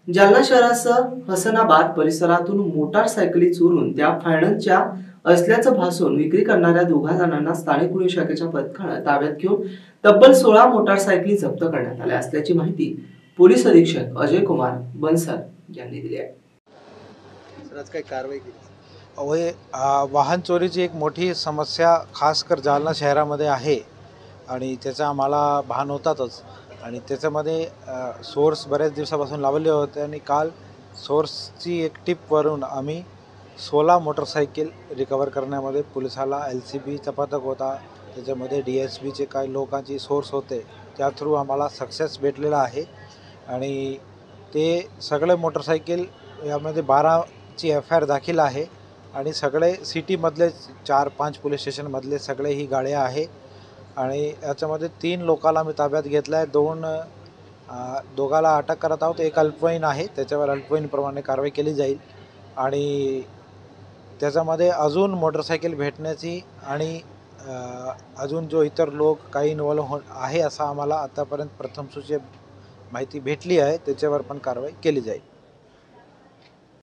जालना शहरासह हसनाबाद परिसरातून मोटारसायकली चोरून त्या फायनान्सच्या असल्याचं भासून विक्री करणाऱ्या दोघा जणांना स्थानिक पोलीस शाखेच्या पथकानं ताब्यात घेऊन तब्बल 16 मोटारसायकली जप्त करण्यात आल्या असल्याची माहिती पोलीस अधीक्षक अजय कुमार बन्सल यांनी दिली आहे। आज काय कारवाई केली? वाहन चोरीची एक मोठी समस्या खासकर जालना शहरामध्ये आहे आणि त्याचा आम्हाला भान होतातच आणि त्याच्यामध्ये सोर्स बऱ्याच दिवसापासून लावले होते आणि काल सोर्सची एक टिपवरून आम्ही 16 मोटरसायकल रिकवर करण्यामध्ये पोलिसाला LCBचा पथक होता, त्याच्यामध्ये DSBचे काही लोकांची सोर्स होते, त्या थ्रू आम्हाला सक्सेस भेटलेला आहे आणि ते सगळे मोटरसायकल यामध्ये 12ची FIR दाखल आहे आणि सगळे सिटीमधले 4-5 पोलीस स्टेशनमधले सगळे ही गाड्या आहे आणि याच्यामध्ये 3 लोकांना आम्ही ताब्यात घेतला आहे। दोघाला अटक करत आहोत। एक अल्पवयीन आहे, त्याच्यावर अल्पवयीनप्रमाणे कारवाई केली जाईल आणि त्याच्यामध्ये अजून मोटरसायकल भेटण्याची आणि अजून जो इतर लोक काही इन्व्हॉल्व आहे असं आम्हाला आतापर्यंत प्रथम सूची माहिती भेटली आहे, त्याच्यावर पण कारवाई केली जाईल।